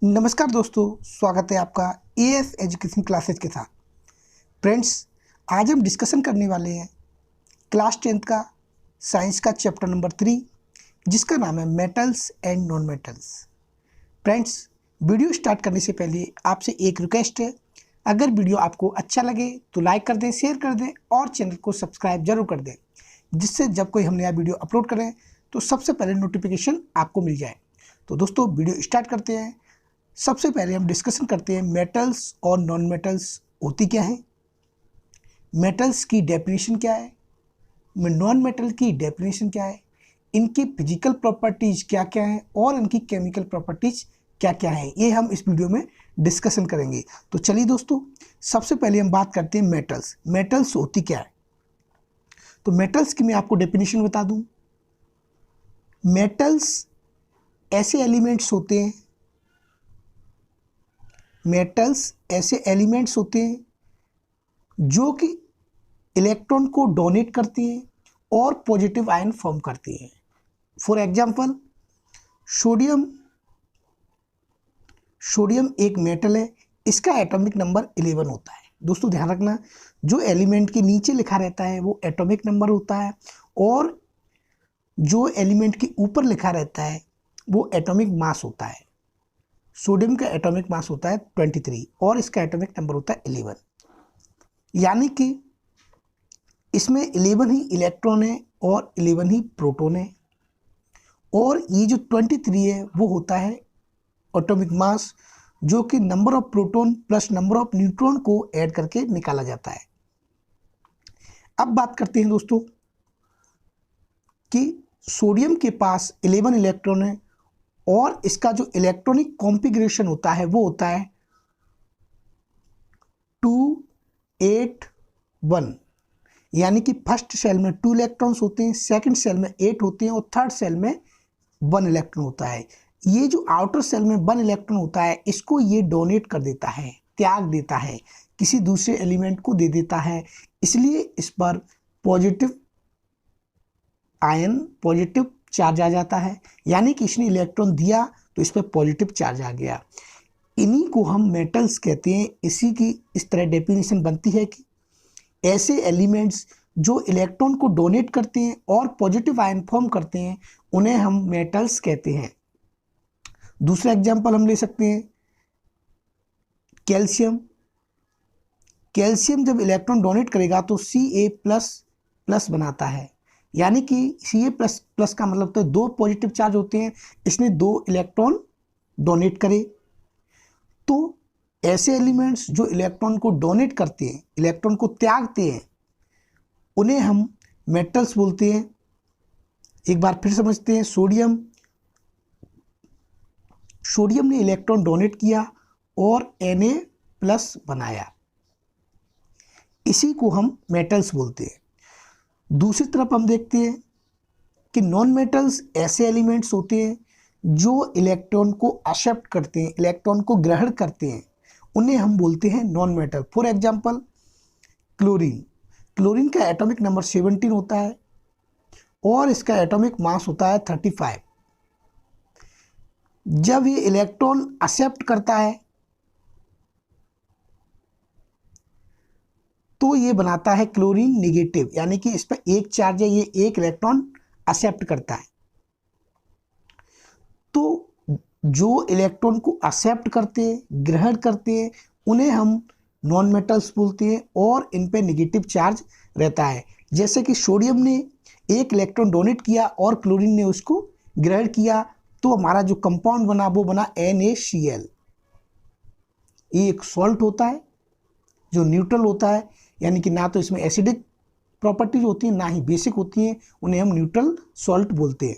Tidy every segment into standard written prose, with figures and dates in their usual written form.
नमस्कार दोस्तों, स्वागत है आपका एएस एजुकेशन क्लासेज के साथ। फ्रेंड्स, आज हम डिस्कशन करने वाले हैं क्लास 10th का साइंस का चैप्टर नंबर 3, जिसका नाम है metals and non metals. Friends, video start करने से पहले आपसे एक रिक्वेस्ट है, अगर वीडियो आपको अच्छा लगे तो लाइक कर दें, शेयर कर दें और चैनल को सब्सक्राइब जरूर कर दें, जिससे जब कोई हम नया वीडियो अपलोड करें तो सबसे पहले नोटिफिकेशन आपको मिल जाए। तो दोस्तों, वीडियो स्टार्ट करते हैं। सबसे पहले हम डिस्कशन करते हैं मेटल्स और नॉन मेटल्स होती क्या है, मेटल्स की डेफिनेशन क्या है, नॉन मेटल की डेफिनेशन क्या है, इनकी फिजिकल प्रॉपर्टीज क्या क्या हैं और इनकी केमिकल प्रॉपर्टीज क्या क्या हैं, ये हम इस वीडियो में डिस्कशन करेंगे। तो चलिए दोस्तों, सबसे पहले हम बात करते हैं मेटल्स। मेटल्स होती क्या है? तो मेटल्स की मैं आपको डेफिनेशन बता दूं। मेटल्स ऐसे एलिमेंट्स होते हैं, मेटल्स ऐसे एलिमेंट्स होते हैं जो कि इलेक्ट्रॉन को डोनेट करते हैं और पॉजिटिव आयन फॉर्म करते हैं। फॉर एग्जांपल, सोडियम एक मेटल है, इसका एटॉमिक नंबर 11 होता है। दोस्तों ध्यान रखना, जो एलिमेंट के नीचे लिखा रहता है वो एटॉमिक नंबर होता है और जो एलिमेंट के ऊपर लिखा रहता है वो एटॉमिक मास होता है। सोडियम का एटॉमिक मास होता है 23 और इसका एटॉमिक नंबर होता है 11, यानी कि इसमें 11 ही इलेक्ट्रॉन है और 11 ही प्रोटॉन है। और ये जो 23 है वो होता है एटॉमिक मास, जो कि number of proton plus number of neutron को ऐड करके निकाला जाता है। अब बात करते हैं दोस्तों कि सोडियम के पास 11 इलेक्ट्रॉन है और इसका जो इलेक्ट्रॉनिक कॉन्फ़िगरेशन होता है वो होता है 281, यानी कि फर्स्ट सेल में 2 इलेक्ट्रॉन्स होते हैं, सेकंड सेल में 8 होते हैं और थर्ड सेल में 1 इलेक्ट्रॉन होता है। ये जो आउटर सेल में 1 इलेक्ट्रॉन होता है, इसको ये डोनेट कर देता है, त्याग देता है, किसी दूसरे एलिमेंट को दे देता है। इसलिए इस पर पॉजिटिव आयन, पॉजिटिव चार्ज आ जाता है, यानी कि इसने इलेक्ट्रॉन दिया तो इस पर पॉजिटिव चार्ज आ गया। इन्हीं को हम मेटल्स कहते हैं। इसी की इस तरह डेफिनेशन बनती है कि ऐसे एलिमेंट्स जो इलेक्ट्रॉन को डोनेट करते हैं और पॉजिटिव आयन फॉर्म करते हैं, उन्हें हम मेटल्स कहते हैं। दूसरा एग्जांपल हम ले सकते हैं कैल्शियम। कैल्शियम जब इलेक्ट्रॉन डोनेट करेगा तो Ca++ बनाता है, यानी कि Ca++ का मतलब तो 2 पॉजिटिव चार्ज होते हैं, इसने 2 इलेक्ट्रॉन डोनेट करे। तो ऐसे एलिमेंट्स जो इलेक्ट्रॉन को डोनेट करते हैं, इलेक्ट्रॉन को त्यागते हैं, उन्हें हम मेटल्स बोलते हैं। एक बार फिर समझते हैं, सोडियम ने इलेक्ट्रॉन डोनेट किया और Na+ बनाया, इसी को हम मेटल्स बोलते हैं। दूसरी तरफ हम देखते हैं कि नॉन मेटल्स ऐसे एलिमेंट्स होते हैं जो इलेक्ट्रॉन को एक्सेप्ट करते हैं, इलेक्ट्रॉन को ग्रहण करते हैं, उन्हें हम बोलते हैं non metal. For example, chlorine का एटॉमिक नंबर 17 होता है और इसका एटॉमिक मास होता है 35। जब ये इलेक्ट्रॉन एक्सेप्ट करता है तो ये बनाता है क्लोरीन नेगेटिव, यानी कि इस पर एक चार्ज है, ये एक इलेक्ट्रॉन एक्सेप्ट करता है। तो जो इलेक्ट्रॉन को एक्सेप्ट करते हैं, ग्रहण करते हैं, उन्हें हम नॉन मेटल्स बोलते हैं और इन पे नेगेटिव चार्ज रहता है। जैसे कि सोडियम ने एक इलेक्ट्रॉन डोनेट किया और क्लोरीन ने उसको ग्रहण किया, तो हमारा जो कंपाउंड बना वो बना NaCl। ये एक सॉल्ट होता है जो न्यूट्रल होता है, यानी कि ना तो इसमें एसिडिक प्रॉपर्टीज होती हैं ना ही बेसिक होती हैं, उन्हें हम न्यूट्रल सॉल्ट बोलते हैं।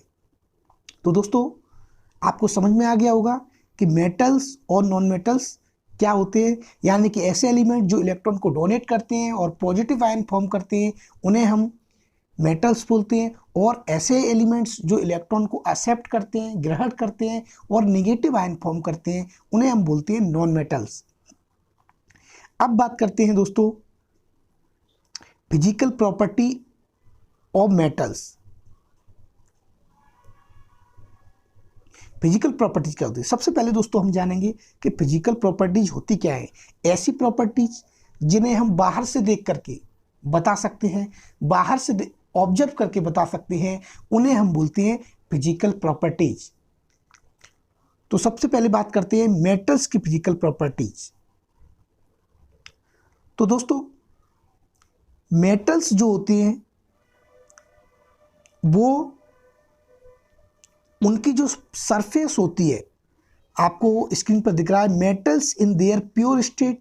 तो दोस्तों, आपको समझ में आ गया होगा कि मेटल्स और नॉन मेटल्स क्या होते हैं, यानी कि ऐसे एलिमेंट जो इलेक्ट्रॉन को डोनेट करते हैं और पॉजिटिव आयन फॉर्म करते हैं, उन्हें हम मेटल्स बोलते हैं। और ऐसे एलिमेंट्स जो इलेक्ट्रॉन को एक्सेप्ट करते हैं, ग्रहण करते हैं और नेगेटिव आयन फॉर्म करते हैं, उन्हें हम बोलते हैं नॉन मेटल्स। अब बात करते हैं दोस्तों physical property of metals. Physical properties क्या होती है? सबसे पहले दोस्तों हम जानेंगे कि फिजिकल प्रॉपर्टीज होती क्या है। ऐसी प्रॉपर्टीज जिन्हें हम बाहर से देख करके बता सकते हैं, बाहर से ऑब्जर्व करके बता सकते हैं, उन्हें हम बोलते हैं फिजिकल प्रॉपर्टीज। तो सबसे पहले बात करते हैं मेटल्स की फिजिकल प्रॉपर्टीज। तो दोस्तों मेटल्स जो होते हैं वो उनकी जो सरफेस होती है, आपको स्क्रीन पर दिख रहा है, metals in their pure state,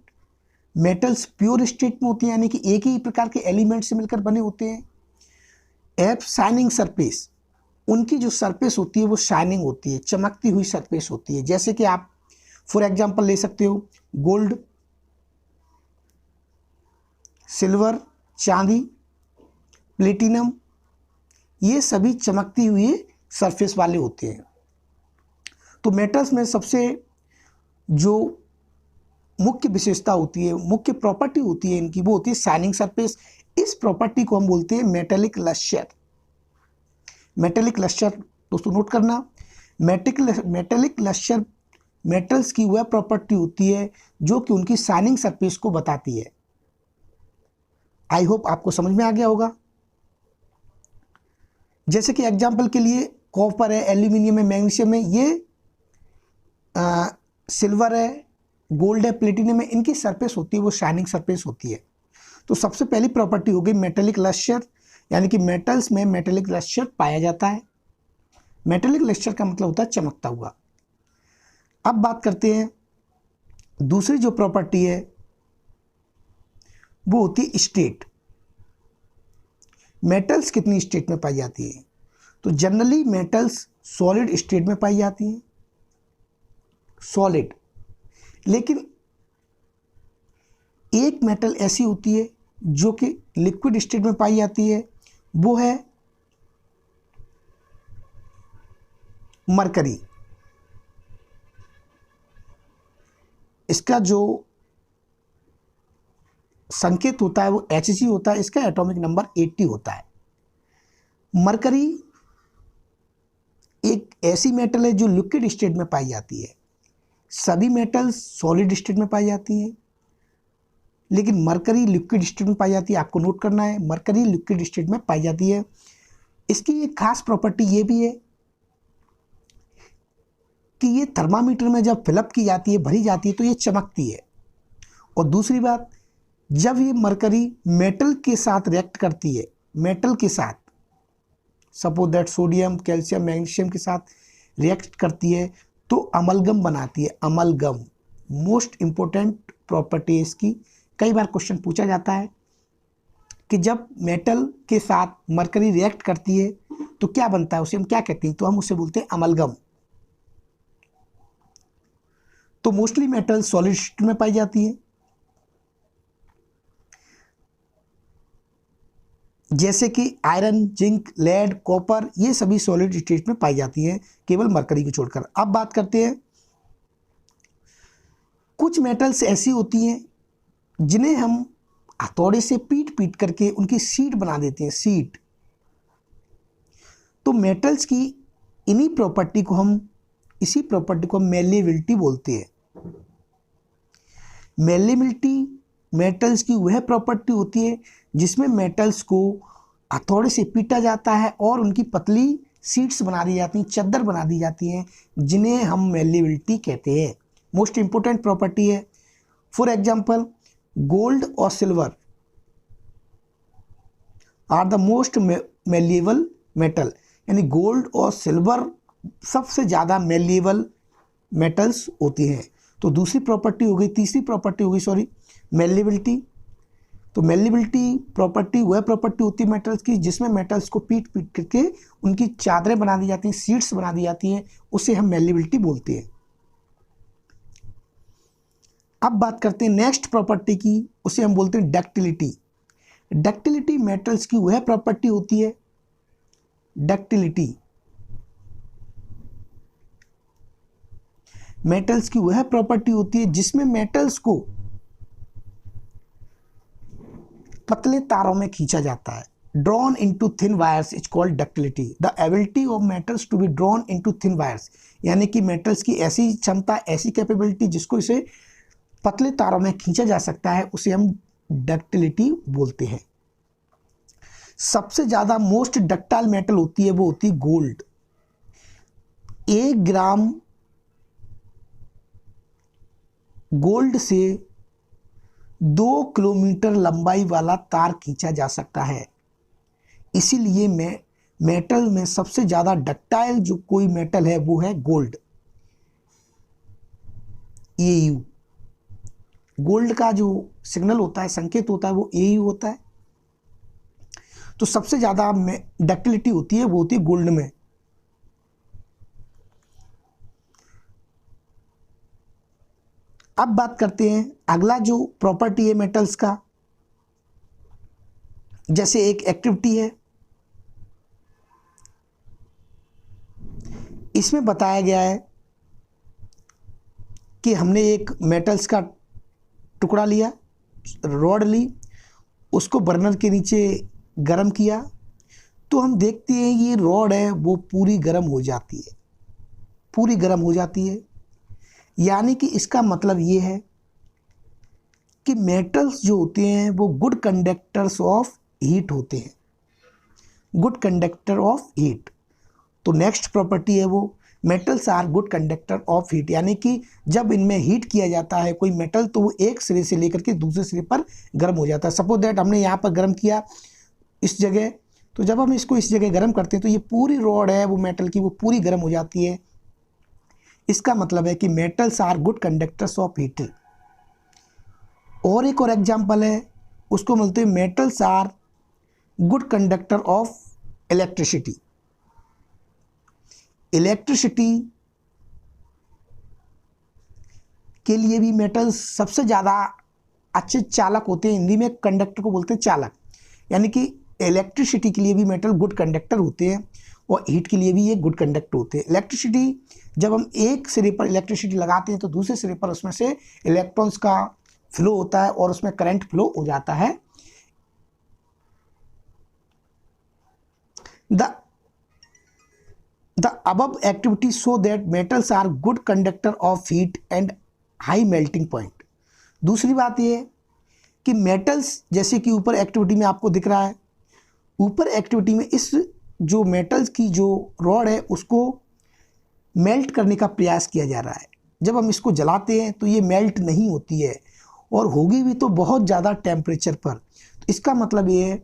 metals pure state में होते हैं, यानी कि एक ही प्रकार के एलिमेंट से मिलकर बने होते हैं। एफ शाइनिंग सरफेस, उनकी जो सरफेस होती है वो शाइनिंग होती है, चमकती हुई सरफेस होती है। जैसे कि आप फॉर एग्जांपल ले सकते हो गोल्ड, सिल्वर, चांदी, प्लेटिनम, ये सभी चमकती हुई सरफेस वाले होते हैं। तो मेटल्स में सबसे जो मुख्य विशेषता होती है, मुख्य प्रॉपर्टी होती है इनकी, वो होती है शाइनिंग सरफेस। इस प्रॉपर्टी को हम बोलते हैं मेटेलिक लस्टर। मेटेलिक लस्टर दोस्तों नोट करना, मेटेलिक लस्टर मेटल्स की वह प्रॉपर्टी होती है जो कि उनकी शाइनिंग सरफेस को बताती है। आई होप आपको समझ में आ गया होगा। जैसे कि एग्जांपल के लिए कॉपर है, एल्यूमिनियम है, मैग्नीशियम है, ये सिल्वर है, गोल्ड है, प्लेटिनम है, इनकी सरफेस होती है वो शाइनिंग सरफेस होती है। तो सबसे पहली प्रॉपर्टी हो गई मेटेलिक लस्टर, यानी कि मेटल्स में मेटेलिक लस्टर पाया जाता है। मेटेलिक लस्टर का मतलब होता है चमकता हुआ। अब बात करते हैं दूसरी जो प्रॉपर्टी है वो होती है स्टेट। मेटल्स कितनी स्टेट में पाई जाती है? तो जनरली मेटल्स सॉलिड स्टेट में पाई जाती हैं, सॉलिड। लेकिन एक मेटल ऐसी होती है जो कि लिक्विड स्टेट में पाई जाती है, वो है मरकरी। इसका जो संकेत होता है वो Hg होता है, इसका एटॉमिक नंबर 80 होता है। मरकरी एक ऐसी मेटल है जो लिक्विड स्टेट में पाई जाती है। सभी मेटल्स सॉलिड स्टेट में पाई जाती हैं, लेकिन मरकरी लिक्विड स्टेट में पाई जाती है। आपको नोट करना है, मरकरी लिक्विड स्टेट में पाई जाती है। इसकी एक खास प्रॉपर्टी ये भी है कि ये थर्मामीटर में जब फिलअप की जाती है, भरी जाती है, तो ये चमकती है। और दूसरी बात, जब ये मरकरी मेटल के साथ रिएक्ट करती है, मेटल के साथ, suppose that sodium, calcium, magnesium के साथ रिएक्ट करती है, तो अमलगम बनाती है। अमलगम मोस्ट इंपॉर्टेंट प्रॉपर्टी है इसकी। कई बार क्वेश्चन पूछा जाता है कि जब मेटल के साथ मरकरी रिएक्ट करती है तो क्या बनता है, उसे हम क्या कहते हैं? तो हम उसे बोलते हैं अमलगम। तो मोस्टली मेटल सॉलिड स्टेट में पाई जाती है, जैसे कि आयरन, जिंक, लेड, कॉपर, ये सभी सॉलिड स्टेट में पाई जाती हैं, केवल मरकरी को छोड़कर। अब बात करते हैं, कुछ मेटल्स ऐसी होती हैं जिन्हें हम हथौड़े से पीट पीट करके उनकी सीट बना देते हैं, सीट। तो मेटल्स की इसी प्रॉपर्टी को हम मेलेबिलिटी बोलते हैं। मेलेबिलिटी मेटल्स की वह प्रॉपर्टी होती है जिसमें मेटल्स को हथौड़े से पीटा जाता है और उनकी पतली सीट्स बना दी जाती हैं, चद्दर बना दी जाती हैं, जिन्हें हम मेलेबिलिटी कहते हैं। मोस्ट इंपोर्टेंट प्रॉपर्टी है। फॉर एग्जांपल गोल्ड और silver are the most malleable metal, यानी गोल्ड और सिल्वर सबसे ज़्यादा मेलेबल मेटल्स होती हैं। तो दूसरी प्रॉपर्टी हो गई, तीसरी प्रॉपर्टी हो गई मेलेबिलिटी। तो मेलेबिलिटी प्रॉपर्टी वह प्रॉपर्टी होती है मेटल्स की जिसमें मेटल्स को पीट पीट करके उनकी चादरें बना दी जाती हैं, सीट्स बना दी जाती हैं, उसे हम मेलेबिलिटी बोलते हैं। अब बात करते हैं नेक्स्ट प्रॉपर्टी की, उसे हम बोलते हैं डक्टिलिटी। डक्टिलिटी मेटल्स की वह प्रॉपर्टी होती है, डक्टिलिटी मेटल्स की वह प्रॉपर्टी होती है जिसमें मेटल्स को पतले तारों में खींचा जाता है, drawn into thin wires is called ductility. The ability of metals to be drawn into thin wires, यानी कि मेटल्स की ऐसी क्षमता, ऐसी कैपेबिलिटी जिसको इसे पतले तारों में खींचा जा सकता है, उसे हम डक्टिलिटी बोलते हैं। सबसे ज़्यादा मोस्ट डक्टाइल मेटल होती है वो होती है गोल्ड। 1 ग्राम गोल्ड से 2 किलोमीटर लंबाई वाला तार खींचा जा सकता है। इसीलिए मेटल में सबसे ज़्यादा डक्टाइल जो कोई मेटल है वो है गोल्ड। AU गोल्ड का जो सिग्नल होता है, संकेत होता है, वो AU होता है। तो सबसे ज़्यादा डक्टिलिटी होती है वो होती है गोल्ड में। अब बात करते हैं अगला जो प्रॉपर्टी है मेटल्स का, जैसे एक एक्टिविटी है, इसमें बताया गया है कि हमने एक मेटल्स का टुकड़ा लिया, रॉड ली, उसको बर्नर के नीचे गर्म किया, तो हम देखते हैं ये रॉड है वो पूरी गर्म हो जाती है, पूरी गर्म हो जाती है। यानी कि इसका मतलब ये है कि मेटल्स जो होते हैं वो गुड कंडक्टर्स ऑफ हीट होते हैं, गुड कंडक्टर ऑफ हीट। तो नेक्स्ट प्रॉपर्टी है वो metals are good conductor of heat, यानी कि जब इनमें हीट किया जाता है कोई मेटल तो वो एक सिरे से लेकर के दूसरे सिरे पर गर्म हो जाता है। सपोज दैट हमने यहाँ पर गर्म किया इस जगह, तो जब हम इसको इस जगह गर्म करते हैं तो ये पूरी रॉड है वो मेटल की वो पूरी गर्म हो जाती है। इसका मतलब है कि metals are good conductors of heat. और एक और एग्जाम्पल है, उसको बोलते हैं metals are good conductor of electricity. Electricity के लिए भी मेटल्स सबसे ज़्यादा अच्छे चालक होते हैं। हिंदी में कंडक्टर को बोलते हैं चालक, यानी कि इलेक्ट्रिसिटी के लिए भी मेटल गुड कंडक्टर होते हैं और हीट के लिए भी ये गुड कंडक्टर होते हैं। इलेक्ट्रिसिटी, जब हम एक सिरे पर इलेक्ट्रिसिटी लगाते हैं तो दूसरे सिरे पर उसमें से इलेक्ट्रॉन्स का फ्लो होता है और उसमें करंट फ्लो हो जाता है। The above activities show that metals are good conductor of heat and high melting point। दूसरी बात ये है कि मेटल्स, जैसे कि ऊपर एक्टिविटी में आपको दिख रहा है, ऊपर एक्टिविटी में इस जो मेटल्स की जो रॉड है उसको मेल्ट करने का प्रयास किया जा रहा है। जब हम इसको जलाते हैं तो ये मेल्ट नहीं होती है और होगी भी तो बहुत ज़्यादा टेम्परेचर पर। तो इसका मतलब ये है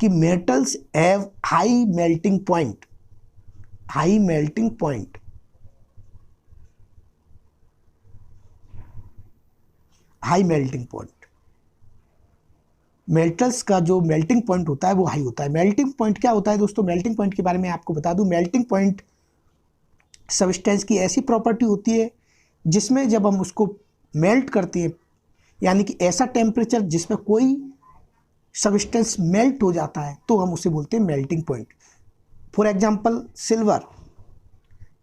कि metals have high melting point, high melting point. High melting point, metals का जो मेल्टिंग पॉइंट होता है वो हाई होता है। मेल्टिंग पॉइंट क्या होता है दोस्तों? मेल्टिंग पॉइंट के बारे में आपको बता दूं, मेल्टिंग पॉइंट सब्सटेंस की ऐसी प्रॉपर्टी होती है जिसमें जब हम उसको मेल्ट करते हैं, यानी कि ऐसा टेम्परेचर जिसमें कोई सब्सटेंस मेल्ट हो जाता है, तो हम उसे बोलते हैं melting point. For example silver,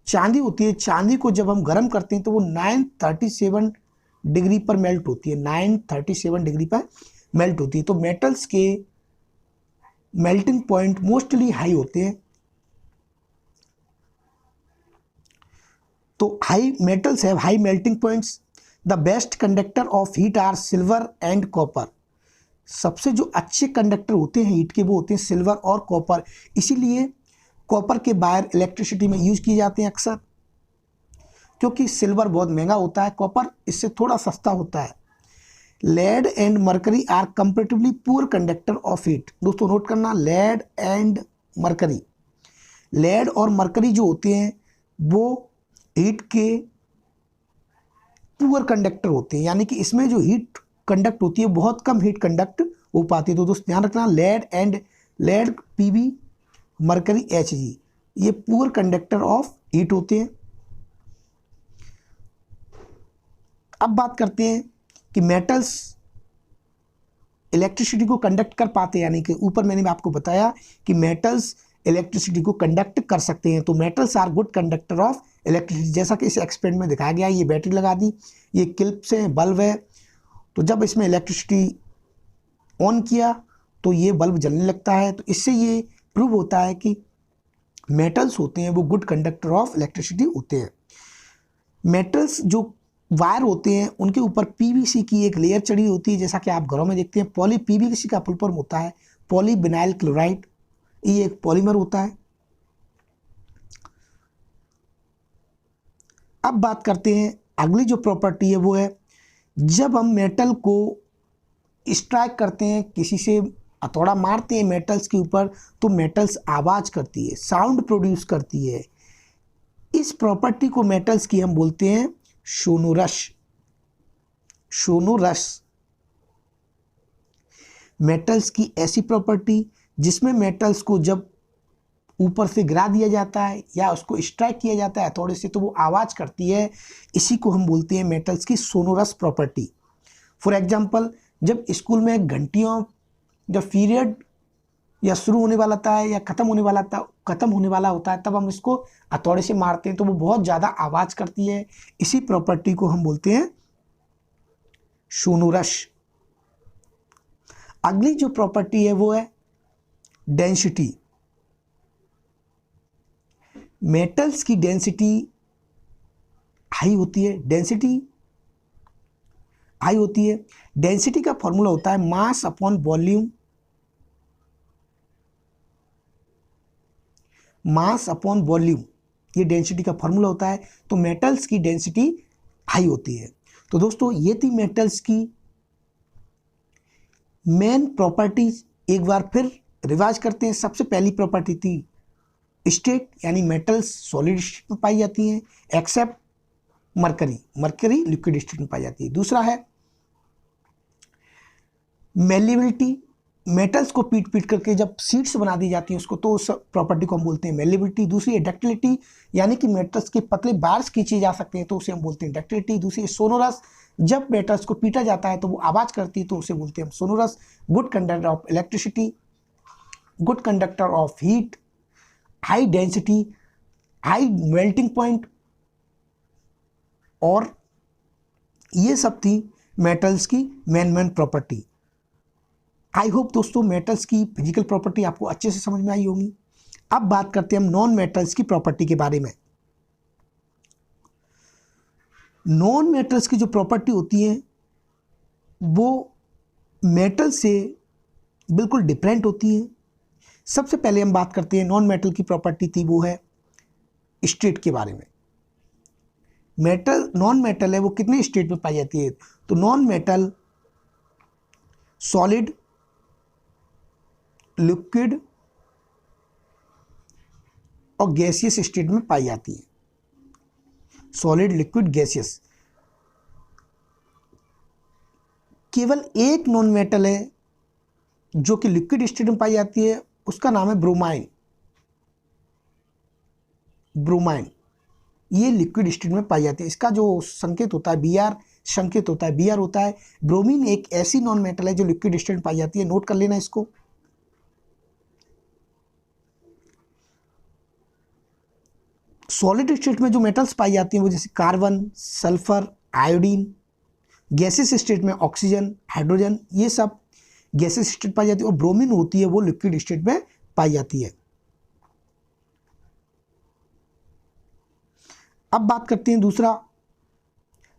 चांदी होती है, चांदी को जब हम गर्म करते हैं तो वो 937 डिग्री पर मेल्ट होती है, 937 डिग्री पर मेल्ट होती है। तो मेटल्स के मेल्टिंग पॉइंट मोस्टली हाई होते हैं। तो high metals have high melting points. The best conductor of heat are silver and copper. सबसे जो अच्छे कंडक्टर होते हैं हीट के वो होते हैं सिल्वर और कॉपर। इसीलिए कॉपर के वायर इलेक्ट्रिसिटी में यूज किए जाते हैं अक्सर, क्योंकि सिल्वर बहुत महंगा होता है, कॉपर इससे थोड़ा सस्ता होता है। Lead and mercury are comparatively poor conductor of heat. दोस्तों नोट करना, लेड एंड मरकरी, लेड और मरकरी जो होते हैं वो हीट के पुअर कंडक्टर होते हैं, यानी कि इसमें जो हीट कंडक्ट होती है बहुत कम हीट कंडक्ट हो पाती है। तो दोस्त ध्यान रखना, लेड Pb, मरकरी Hg, ये पुअर कंडक्टर ऑफ हीट होते हैं। अब बात करते हैं कि मेटल्स इलेक्ट्रिसिटी को कंडक्ट कर पाते हैं, यानी कि ऊपर मैंने आपको बताया कि मेटल्स इलेक्ट्रिसिटी को कंडक्ट कर सकते हैं। तो metals are good conductor of electricity, जैसा कि इस एक्सपेरिमेंट में दिखाया गया। ये बैटरी लगा दी, ये क्लिप्स है, बल्ब है, तो जब इसमें इलेक्ट्रिसिटी ऑन किया तो ये बल्ब जलने लगता है। तो इससे ये प्रूव होता है कि मेटल्स होते हैं वो गुड कंडक्टर ऑफ इलेक्ट्रिसिटी होते हैं। मेटल्स जो वायर होते हैं उनके ऊपर पीवीसी की एक लेयर चढ़ी होती है, जैसा कि आप घरों में देखते हैं। पॉली पीवीसी का फुल फॉर्म होता है पॉलीविनाइल क्लोराइड, ये एक पॉलीमर होता है। अब बात करते हैं अगली जो प्रॉपर्टी है वो है, जब हम मेटल को स्ट्राइक करते हैं, किसी से हथौड़ा मारते हैं मेटल्स के ऊपर, तो मेटल्स आवाज़ करती है, साउंड प्रोड्यूस करती है। इस प्रॉपर्टी को मेटल्स की हम बोलते हैं सोनोरस। सोनोरस मेटल्स की ऐसी प्रॉपर्टी जिसमें मेटल्स को जब ऊपर से गिरा दिया जाता है या उसको स्ट्राइक किया जाता है हथौड़े से, तो वो आवाज़ करती है। इसी को हम बोलते हैं मेटल्स की सोनोरस प्रॉपर्टी। फॉर एग्जांपल, जब स्कूल में घंटियों जब पीरियड या शुरू होने वाला था या खत्म होने वाला होता है, तब हम इसको हथौड़े से मारते हैं तो वो बहुत ज़्यादा आवाज़ करती है। इसी प्रॉपर्टी को हम बोलते हैं सोनोरस। अगली जो प्रॉपर्टी है वो है डेंसिटी। मेटल्स की डेंसिटी हाई होती है। डेंसिटी का फॉर्मूला होता है mass upon volume. Mass upon volume, ये डेंसिटी का फॉर्मूला होता है। तो मेटल्स की डेंसिटी हाई होती है। तो दोस्तों, ये थी मेटल्स की मेन प्रॉपर्टीज। एक बार फिर रिवाइज करते हैं। सबसे पहली प्रॉपर्टी थी स्टेट, यानी मेटल्स सॉलिड स्टेट में पाई जाती हैं एक्सेप्ट मरकरी लिक्विड स्टेट में पाई जाती है। दूसरा है मेलिबिलिटी। मेटल्स को पीट करके जब शीट्स बना दी जाती हैं उसको, तो उस प्रॉपर्टी को हम बोलते हैं मेलिबिलिटी। दूसरी है डक्टिलिटी, यानी कि मेटल्स के पतले बार्स खींचे जा सकते हैं तो उसे हम बोलते हैं डक्टिलिटी। दूसरी है सोनोरस, जब मेटल्स को पीटा जाता है तो वो आवाज़ करती है तो उसे बोलते हैं हम sonorous. Good conductor of electricity, good conductor of heat, high density, high melting point, और ये सब थी मेटल्स की मेन प्रॉपर्टी। आई होप दोस्तों मेटल्स की फिजिकल प्रॉपर्टी आपको अच्छे से समझ में आई होगी। अब बात करते हैं हम नॉन मेटल्स की प्रॉपर्टी के बारे में। नॉन मेटल्स की जो प्रॉपर्टी होती है वो मेटल से बिल्कुल डिफरेंट होती है। सबसे पहले हम बात करते हैं नॉन मेटल की प्रॉपर्टी थी, वो है स्टेट के बारे में। नॉन मेटल है वो कितने स्टेट में पाई जाती है? तो नॉन मेटल सॉलिड, लिक्विड और गैसियस स्टेट में पाई जाती है। Solid, liquid, gaseous. केवल एक नॉन मेटल है जो कि लिक्विड स्टेट में पाई जाती है, उसका नाम है ब्रोमाइन। ये लिक्विड स्टेट में पाई जाती है। इसका जो संकेत होता है Br संकेत होता है, Br होता है। ब्रोमीन एक ऐसी नॉन मेटल है जो लिक्विड स्टेट में पाई जाती है, नोट कर लेना इसको। सॉलिड स्टेट में जो मेटल्स पाई जाती हैं वो जैसे carbon, sulphur, iodine. Gases state में ऑक्सीजन, हाइड्रोजन, ये सब गैसेस स्टेट पाई जाती है। और ब्रोमीन होती है वो लिक्विड स्टेट में पाई जाती है। अब बात करते हैं दूसरा,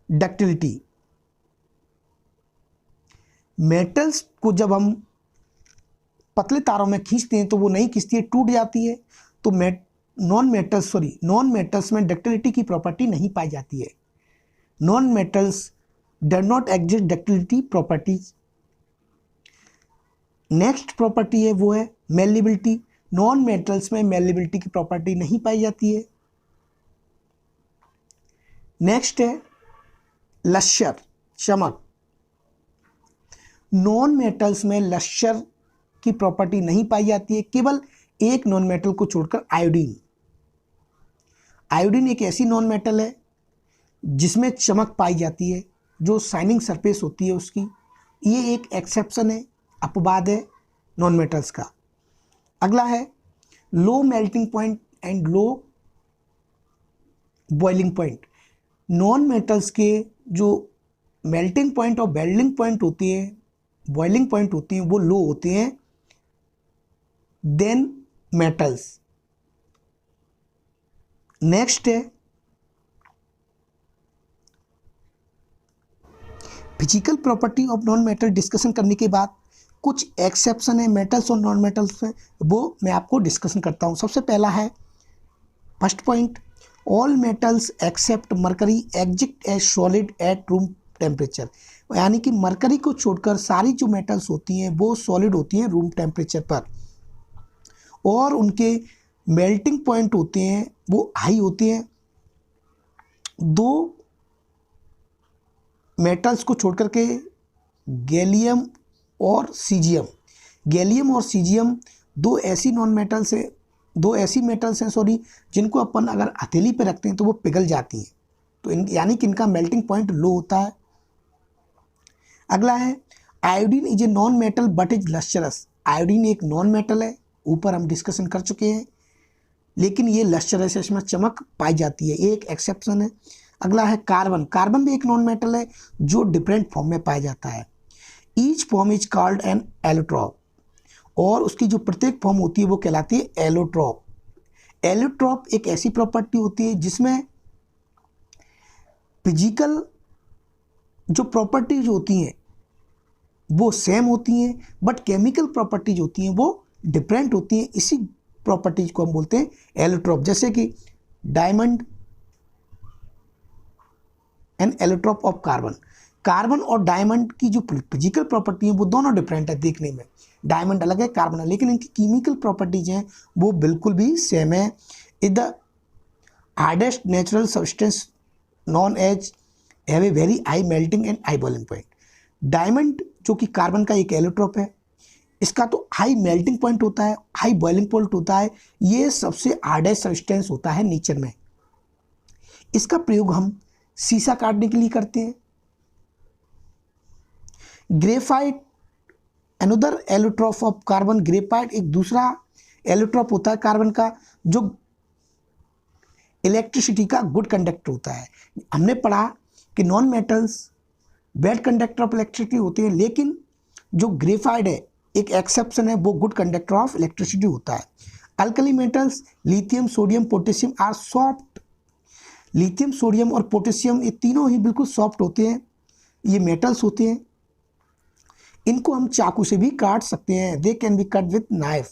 डक्टिलिटी। मेटल्स को जब हम पतले तारों में खींचते हैं तो वो नहीं खींचती है, टूट जाती है। तो नॉन मेटल्स में डक्टिलिटी की प्रॉपर्टी नहीं पाई जाती है। Non metals does not exist ductility properties. Next property है वो है मेलिबिलिटी। नॉन मेटल्स में मेलिबिलिटी की प्रॉपर्टी नहीं पाई जाती है। नेक्स्ट है लश्यर, चमक। नॉन मेटल्स में लश्यर की प्रॉपर्टी नहीं पाई जाती है, केवल एक नॉन मेटल को छोड़कर, आयोडीन। आयोडीन एक ऐसी नॉन मेटल है जिसमें चमक पाई जाती है, जो शाइनिंग सरफेस होती है उसकी। ये एक एक्सेप्शन है, अपवाद है नॉन मेटल्स का। अगला है low melting point and low boiling point. Non metals के जो मेल्टिंग पॉइंट और बॉइलिंग पॉइंट होती है वो लो होते हैं। Then metals. नेक्स्ट है physical property of non metal. Discussion करने के बाद कुछ एक्सेप्शन है मेटल्स और नॉन मेटल्स में, वो मैं आपको डिस्कशन करता हूँ। सबसे पहला है first point, all metals except mercury exist as solid at room temperature. यानी कि मरकरी को छोड़कर सारी जो मेटल्स होती हैं वो सॉलिड होती हैं रूम टेम्परेचर पर, और उनके मेल्टिंग पॉइंट होते हैं वो हाई होते हैं। दो मेटल्स को छोड़कर के गैलियम और सीजियम, गैलियम और सीजियम दो ऐसी मेटल्स हैं जिनको अपन अगर हथेली पे रखते हैं तो वो पिघल जाती हैं, तो यानी कि इनका मेल्टिंग पॉइंट लो होता है। अगला है iodine is a non metal but is lustrous. Iodine एक नॉन मेटल है, ऊपर हम डिस्कशन कर चुके हैं, लेकिन ये लस्चरस है, इसमें चमक पाई जाती है, ये एक एक्सेप्शन है। अगला है कार्बन। कार्बन भी एक नॉन मेटल है जो डिफरेंट फॉर्म में पाया जाता है। Each form is called an allotrope, और उसकी जो प्रत्येक फॉर्म होती है वो कहलाती है एलोट्रॉप। एलोट्रॉप एक ऐसी प्रॉपर्टी होती है जिसमें फिजिकल जो प्रॉपर्टीज होती हैं वो सेम होती हैं, बट केमिकल प्रॉपर्टीज होती हैं वो डिफरेंट होती हैं। इसी प्रॉपर्टीज को हम बोलते हैं एलोट्रॉप। जैसे कि diamond and allotrope of carbon. Carbon और डायमंड की जो फिजिकल प्रॉपर्टी है वो दोनों डिफरेंट है देखने में, डायमंड अलग है, कार्बन है, लेकिन इनकी केमिकल प्रॉपर्टीज हैं वो बिल्कुल भी सेम है। Is the hardest natural substance known as have a very high melting and high boiling point. Diamond जो कि कार्बन का एक एलोट्रॉप है, इसका तो हाई मेल्टिंग पॉइंट होता है, हाई बॉइलिंग पॉइंट होता है, ये सबसे हार्डेस्ट सब्सटेंस होता है नेचर में। इसका प्रयोग हम शीशा काटने के लिए करते हैं। Graphite another allotrope of carbon. Graphite एक दूसरा एलोट्रॉप होता है कार्बन का जो इलेक्ट्रिसिटी का गुड कंडक्टर होता है। हमने पढ़ा कि non metals bad conductor of electricity होते हैं, लेकिन जो ग्रेफाइट है एक एक्सेप्शन है, वो गुड कंडक्टर ऑफ इलेक्ट्रिसिटी होता है। Alkali metals lithium sodium potassium are soft. Lithium sodium और पोटेशियम ये तीनों ही बिल्कुल सॉफ्ट होते हैं, ये मेटल्स होते हैं, इनको हम चाकू से भी काट सकते हैं। They can be cut with knife.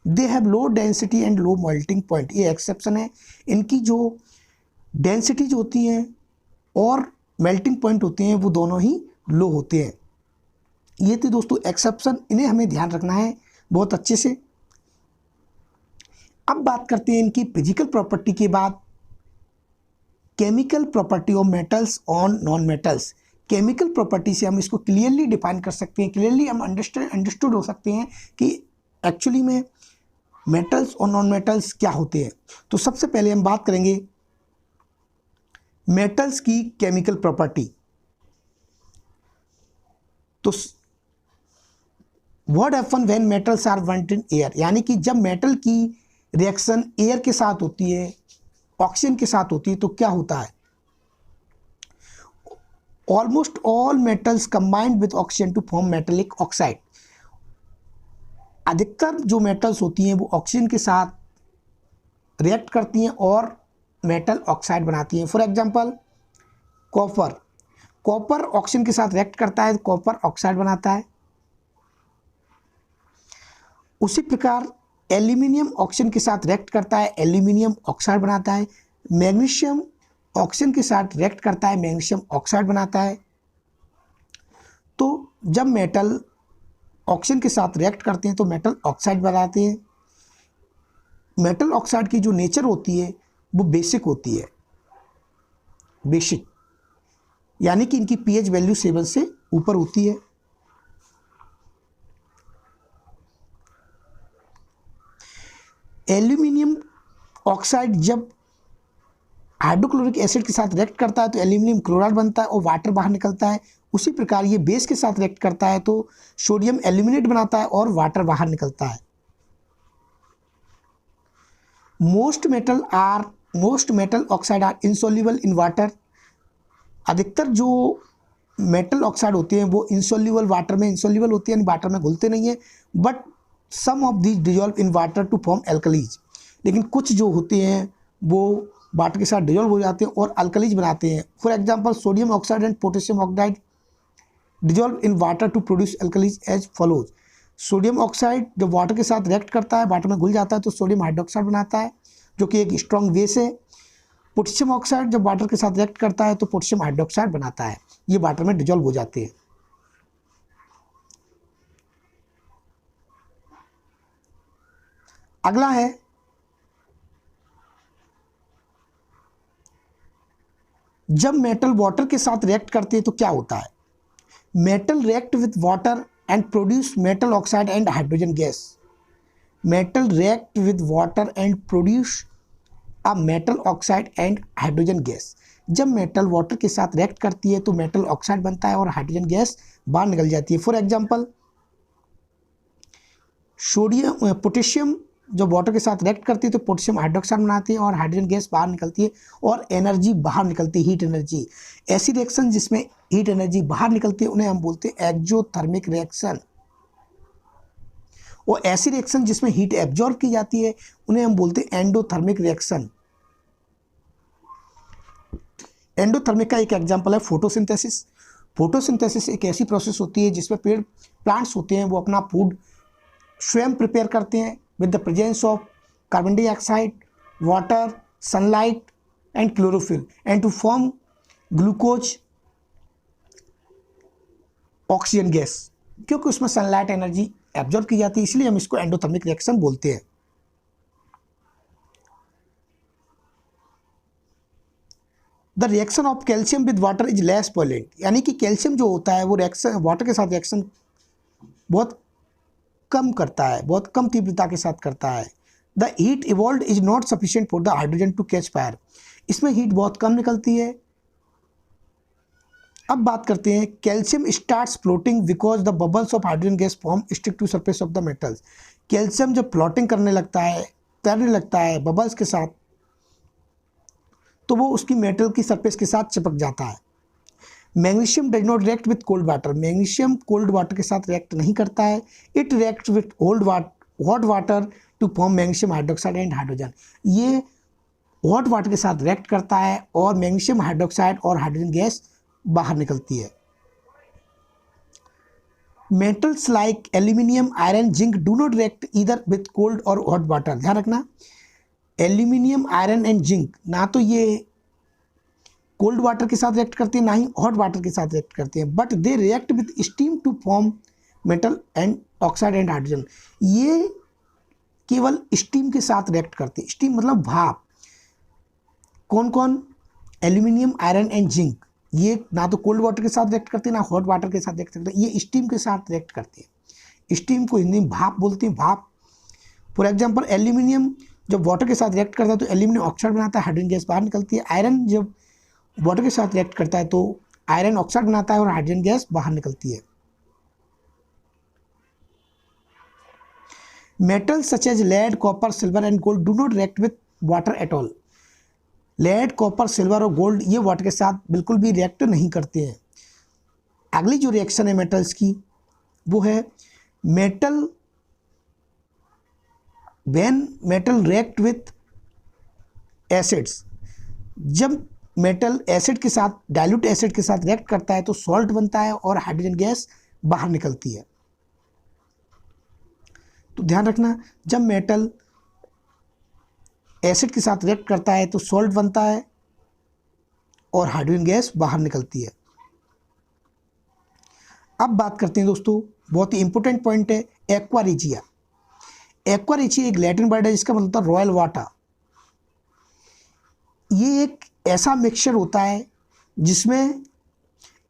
They have low density and low melting point, ये एक्सेप्शन है। इनकी जो डेंसिटीज होती हैं और मेल्टिंग पॉइंट होते हैं वो दोनों ही लो होते हैं। ये थे दोस्तों एक्सेप्शन, इन्हें हमें ध्यान रखना है बहुत अच्छे से। अब बात करते हैं इनकी फिजिकल प्रॉपर्टी के बाद chemical property of metals on non metals. Chemical property से हम इसको क्लियरली डिफाइन कर सकते हैं, क्लियरली हम अंडरस्टूड हो सकते हैं कि एक्चुअली में मेटल्स और नॉन मेटल्स क्या होते हैं। तो सबसे पहले हम बात करेंगे मेटल्स की केमिकल प्रॉपर्टी। तो what happen when metals are burned in air, यानी कि जब मेटल की रिएक्शन एयर के साथ होती है, ऑक्सीजन के साथ होती है, तो क्या होता है। Almost all metals combined with oxygen to form metallic oxide. अधिकतर जो मेटल्स होती हैं वो ऑक्सीजन के साथ रिएक्ट करती हैं और मेटल ऑक्साइड बनाती हैं। For example copper, copper oxygen के साथ रिएक्ट करता है तो कॉपर ऑक्साइड बनाता है। उसी प्रकार एल्यूमिनियम ऑक्सीजन के साथ रिएक्ट करता है, एल्यूमिनियम ऑक्साइड बनाता है। मैग्नीशियम ऑक्सीजन के साथ रिएक्ट करता है, मैग्नीशियम ऑक्साइड बनाता है। तो जब मेटल ऑक्सीजन के साथ रिएक्ट करते हैं तो मेटल ऑक्साइड बनाते हैं। मेटल ऑक्साइड की जो नेचर होती है वो बेसिक होती है, बेसिक यानी कि इनकी पीएच वैल्यू 7 से ऊपर होती है। एल्यूमिनियम ऑक्साइड जब हाइड्रोक्लोरिक एसिड के साथ रिएक्ट करता है तो एल्यूमिनियम क्लोराइड बनता है और वाटर बाहर निकलता है। उसी प्रकार ये बेस के साथ रिएक्ट करता है तो सोडियम एल्यूमिनेट बनाता है और वाटर बाहर निकलता है। Most metal oxide are insoluble in water. अधिकतर जो मेटल ऑक्साइड होते हैं वो इनसॉल्युबल वाटर में इनसॉल्युबल होते हैं, यानी वाटर में घुलते नहीं है, but some of these dissolve in water to form alkalis, लेकिन कुछ जो होते हैं वो वाटर के साथ डिजॉल्व हो जाते हैं और अल्कलीज बनाते हैं। For example sodium oxide and potassium oxide dissolve in water to produce alkalis as follows. Sodium oxide जब वाटर के साथ रिएक्ट करता है, वाटर में घुल जाता है तो सोडियम हाइड्रोक्साइड बनाता है जो कि एक स्ट्रॉन्ग बेस है। पोटेशियम ऑक्साइड जब वाटर के साथ रिएक्ट करता है तो पोटेशियम हाइड्रोक्साइड बनाता है, ये वाटर में डिजॉल्व हो जाते हैं। अगला है जब मेटल वाटर के साथ रिएक्ट करते हैं तो क्या होता है। Metal react with water and produce metal oxide and hydrogen gas. Metal react with water and produce a metal oxide and hydrogen gas. जब मेटल वाटर के साथ रिएक्ट करती है तो मेटल ऑक्साइड बनता है और हाइड्रोजन गैस बाहर निकल जाती है। फॉर एग्जांपल सोडियम पोटेशियम जब वाटर के साथ रिएक्ट करती है तो पोटेशियम हाइड्रोक्साइड बनाती है और हाइड्रोजन गैस बाहर निकलती है और एनर्जी बाहर निकलती है, हीट एनर्जी। ऐसी रिएक्शन जिसमें हीट एनर्जी बाहर निकलती है उन्हें हम बोलते हैं एक्सोथर्मिक रिएक्शन, और ऐसी रिएक्शन जिसमें हीट एब्जॉर्ब की जाती है उन्हें हम बोलते हैं एंडोथर्मिक रिएक्शन। एंडोथर्मिक का एक एग्जांपल है फोटोसिंथेसिस। फोटोसिंथेसिस एक ऐसी प्रोसेस होती है जिसमें पेड़ प्लांट्स होते हैं वो अपना फूड स्वयं प्रिपेयर करते हैं with the presence of carbon dioxide, water, sunlight and chlorophyll and to form glucose, oxygen gas. क्योंकि उसमें सनलाइट एनर्जी एब्जॉर्ब की जाती है इसलिए हम इसको एंडोथर्मिक रिएक्शन बोलते हैं। The reaction of calcium with water is less वॉलेंट, यानी कि कैल्शियम जो होता है वो रिएक्शन वाटर के साथ रिएक्शन बहुत कम करता है, बहुत कम तीव्रता के साथ करता है। The heat evolve is not sufficient for the hydrogen to catch fire, इसमें हीट बहुत कम निकलती है। अब बात करते हैं calcium starts floating because the bubbles of hydrogen gas form stick to surface of the metals. Calcium जब फ्लोटिंग करने लगता है, तैरने लगता है बबल्स के साथ, तो वो उसकी मेटल की सरफेस के साथ चिपक जाता है। Magnesium does not react with cold water, magnesium cold water के साथ रिएक्ट नहीं करता है। It react with hot water to form magnesium hydroxide and hydrogen, ये हॉट वाटर के साथ रिएक्ट करता है और मैग्नीशियम हाइड्रोक्साइड और हाइड्रोजन गैस बाहर निकलती है। Metals like aluminium, iron, zinc do not react either with cold और हॉट वाटर। ध्यान रखना, एल्यूमिनियम, आयरन एंड जिंक ना तो ये कोल्ड वाटर के साथ रिएक्ट करते हैं ना ही हॉट वाटर के साथ रिएक्ट करते हैं, but they react with steam to form metal and oxide and hydrogen. ये केवल स्टीम के साथ रिएक्ट करते हैं। स्टीम मतलब भाप। कौन कौन? एल्यूमिनियम, आयरन एंड जिंक, ये ना तो कोल्ड वाटर के साथ रिएक्ट करते हैं ना हॉट वाटर के साथ रिएक्ट करते हैं, ये स्टीम के साथ रिएक्ट करते हैं। स्टीम को हिंदी में भाप बोलते हैं, भाप। फॉर एग्जाम्पल एल्यूमिनियम जब वाटर के साथ रिएक्ट करता है तो एल्यूमिनियम ऑक्साइड बनाता है, हाइड्रोजन गैस बाहर निकलती है। आयरन जब वाटर के साथ रिएक्ट करता है तो आयरन ऑक्साइड बनाता है और हाइड्रोजन गैस बाहर निकलती है। Metals such as lead, copper, silver and gold do not react with water at all. Lead, copper, silver और गोल्ड ये वाटर के साथ बिल्कुल भी रिएक्ट नहीं करते हैं। अगली जो रिएक्शन है मेटल्स की वो है metal when metal react with acids. जब मेटल एसिड के साथ, डाइल्यूट एसिड के साथ रिएक्ट करता है तो सॉल्ट बनता है और हाइड्रोजन गैस बाहर निकलती है। तो ध्यान रखना, जब मेटल एसिड के साथ रिएक्ट करता है तो सॉल्ट बनता है और हाइड्रोजन गैस बाहर निकलती है। अब बात करते हैं दोस्तों, बहुत ही इंपॉर्टेंट पॉइंट है एक्वा रेजिया। एक्वा रेजिया एक लैटिन वर्ड है जिसका मतलब रॉयल वाटर। ये एक ऐसा मिक्सचर होता है जिसमें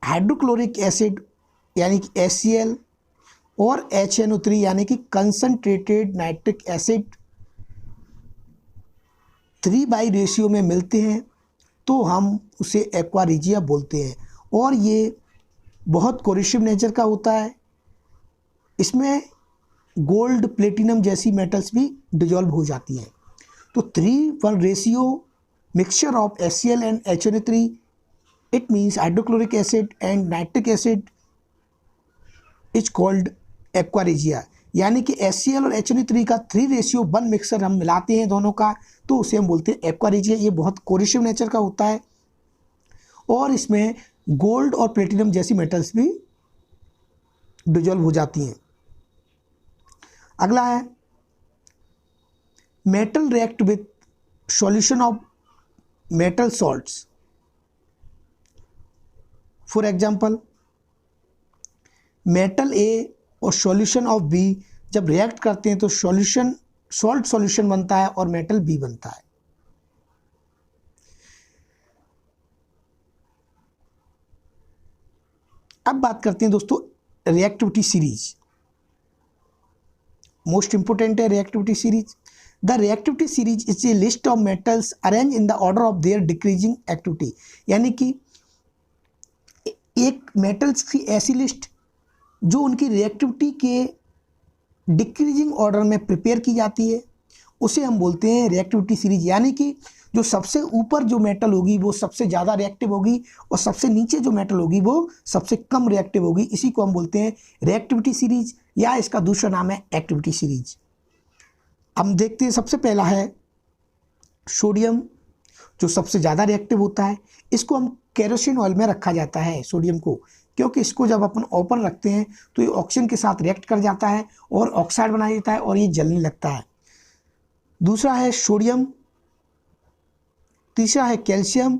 हाइड्रोक्लोरिक एसिड यानी कि HCl और HNO3 यानी कि कंसनट्रेटेड नाइट्रिक एसिड 3 रेशियो में मिलते हैं तो हम उसे एक्वा रेजिया बोलते हैं। और ये बहुत कोरिसिव नेचर का होता है। इसमें गोल्ड, प्लेटिनम जैसी मेटल्स भी डिजॉल्व हो जाती हैं। तो 3:1 ratio mixture of HCl and HNO3, it means hydrochloric acid and nitric acid is called aqua regia। यानी कि HCl और HNO3 का 3:1 मिक्सर हम मिलाते हैं दोनों का, तो उसे हम बोलते हैं एक्वा रिजिया। ये बहुत कोरिसिव नेचर का होता है और इसमें गोल्ड और प्लेटिनम जैसी मेटल्स भी डिजोल्व हो जाती हैं। अगला है metal react with solution of metal salts. For example metal A और सॉल्यूशन ऑफ बी जब रिएक्ट करते हैं तो सॉल्यूशन सॉल्ट सॉल्यूशन बनता है और मेटल बी बनता है। अब बात करते हैं दोस्तों रिएक्टिविटी सीरीज। मोस्ट इंपोर्टेंट है reactivity series. The reactivity series is a list of metals arrange in the order of their decreasing activity. यानी कि एक मेटल्स की ऐसी लिस्ट जो उनकी रिएक्टिविटी के डिक्रीजिंग ऑर्डर में प्रिपेयर की जाती है, उसे हम बोलते हैं रिएक्टिविटी सीरीज। यानी कि जो सबसे ऊपर जो मेटल होगी वो सबसे ज़्यादा रिएक्टिव होगी और सबसे नीचे जो मेटल होगी वो सबसे कम रिएक्टिव होगी। इसी को हम बोलते हैं रिएक्टिविटी सीरीज, या इसका दूसरा नाम है एक्टिविटी सीरीज। हम देखते हैं सबसे पहला है सोडियम, जो सबसे ज़्यादा रिएक्टिव होता है। इसको हम केरोसिन ऑयल में रखा जाता है सोडियम को, क्योंकि इसको जब अपन ओपन रखते हैं तो ये ऑक्सीजन के साथ रिएक्ट कर जाता है और ऑक्साइड बना देता है और ये जलने लगता है। दूसरा है सोडियम, तीसरा है calcium,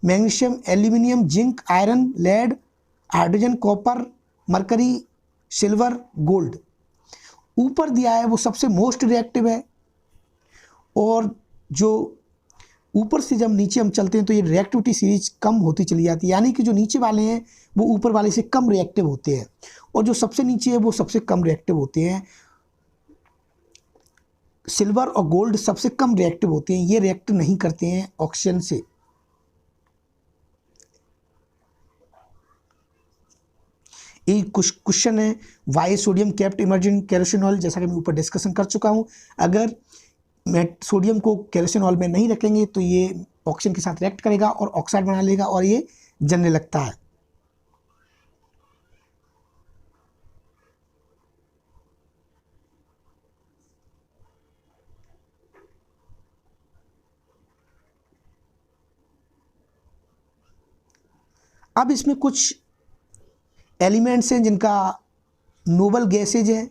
magnesium, aluminium, zinc, iron, lead, hydrogen, copper, mercury, silver, gold. ऊपर दिया है वो सबसे मोस्ट रिएक्टिव है और जो ऊपर से जब नीचे हम चलते हैं तो ये रिएक्टिविटी सीरीज कम होती चली जाती है। यानी कि जो नीचे वाले हैं वो ऊपर वाले से कम रिएक्टिव होते हैं और जो सबसे नीचे है वो सबसे कम रिएक्टिव होते हैं। सिल्वर और गोल्ड सबसे कम रिएक्टिव होते हैं, ये रिएक्ट नहीं करते हैं ऑक्सीजन से। ये कुछ क्वेश्चन है, why sodium kept emerging kerosene oil, जैसा कि मैं ऊपर डिस्कशन कर चुका हूँ। अगर सोडियम को केरोसिन ऑयल में नहीं रखेंगे तो ये ऑक्सीजन के साथ रिएक्ट करेगा और ऑक्साइड बना लेगा और ये जलने लगता है। अब इसमें कुछ एलिमेंट्स हैं जिनका नोबल गैसेज है,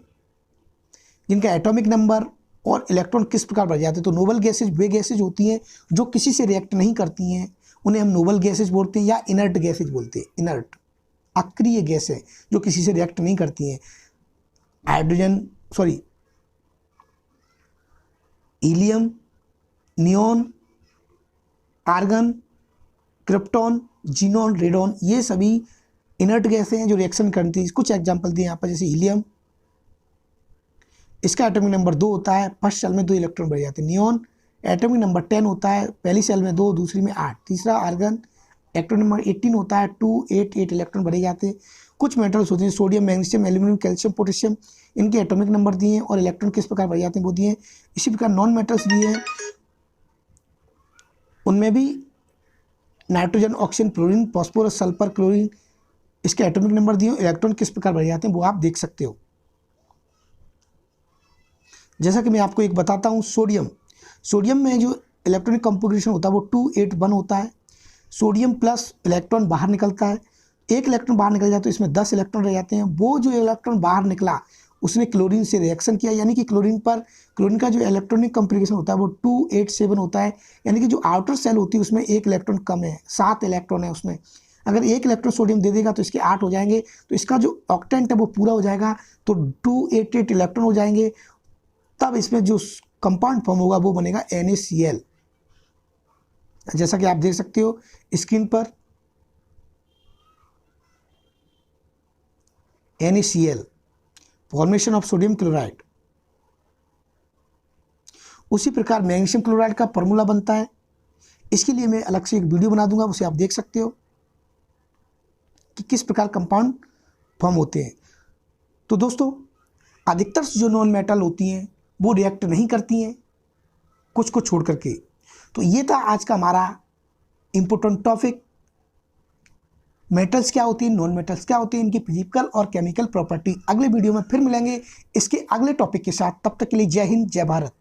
जिनका एटॉमिक नंबर और इलेक्ट्रॉन किस प्रकार बढ़ जाते हैं। तो नोबल गैसेज वे गैसेज होती हैं जो किसी से रिएक्ट नहीं करती हैं, उन्हें हम नोबल गैसेज बोलते हैं या इनर्ट गैसेज बोलते हैं। इनर्ट अक्रिय गैस है जो किसी से रिएक्ट नहीं करती हैं। Helium, neon, argon, krypton, xenon, radon, ये सभी इनर्ट गैसें हैं जो रिएक्शन करती हैं। कुछ एग्जांपल दिए यहाँ पर, जैसे हीलियम, इसका एटॉमिक नंबर 2 होता है, फर्स्ट सेल में 2 इलेक्ट्रॉन बढ़ जाते हैं। नियॉन एटॉमिक नंबर 10 होता है, पहली सेल में 2, दूसरी में 8। तीसरा आर्गन एटॉमिक नंबर 18 होता है, 2, 8 इलेक्ट्रॉन बढ़े जाते हैं। कुछ मेटल्स होते हैं sodium, magnesium, aluminium, calcium, potassium, इनके एटॉमिक नंबर दिए हैं और इलेक्ट्रॉन किस प्रकार बढ़ जाते हैं वो दिए हैं। इसी प्रकार नॉन मेटल्स दिए हैं, उनमें भी nitrogen, oxygen, fluorine, phosphorus, sulphur, chlorine, इसके एटॉमिक नंबर दिए, इलेक्ट्रॉन किस प्रकार बढ़ जाते हैं वो आप देख सकते हो। जैसा कि मैं आपको एक बताता हूँ, सोडियम में जो इलेक्ट्रॉनिक कंफिगरेशन होता है वो 281 होता है। सोडियम प्लस इलेक्ट्रॉन बाहर निकलता है, एक इलेक्ट्रॉन बाहर निकल जाए तो इसमें 10 इलेक्ट्रॉन रह जाते हैं। वो जो इलेक्ट्रॉन बाहर निकला उसने क्लोरीन से रिएक्शन किया, यानी कि क्लोरीन का जो इलेक्ट्रॉनिक कंफिगरेशन होता है वो 287 होता है। यानी कि जो आउटर सेल होती है उसमें एक इलेक्ट्रॉन कम है, 7 इलेक्ट्रॉन है उसमें। अगर एक इलेक्ट्रॉन सोडियम दे देगा तो इसके 8 हो जाएंगे, तो इसका जो ऑक्टेंट है वो पूरा हो जाएगा, तो 288 इलेक्ट्रॉन हो जाएंगे। तब इसमें जो कंपाउंड फॉर्म होगा वो बनेगा NaCl, जैसा कि आप देख सकते हो स्क्रीन पर, NaCl formation of sodium chloride. उसी प्रकार मैग्नीशियम क्लोराइड का फॉर्मूला बनता है, इसके लिए मैं अलग से एक वीडियो बना दूंगा, उसे आप देख सकते हो कि किस प्रकार कंपाउंड फॉर्म होते हैं। तो दोस्तों अधिकतर जो नॉन मेटल होती हैं वो रिएक्ट नहीं करती हैं, कुछ को छोड़ करके। तो ये था आज का हमारा इम्पोर्टेंट टॉपिक मेटल्स क्या होती है, नॉन मेटल्स क्या होती है, इनकी फिजिकल और केमिकल प्रॉपर्टी। अगले वीडियो में फिर मिलेंगे इसके अगले टॉपिक के साथ। तब तक के लिए जय हिंद, जय भारत।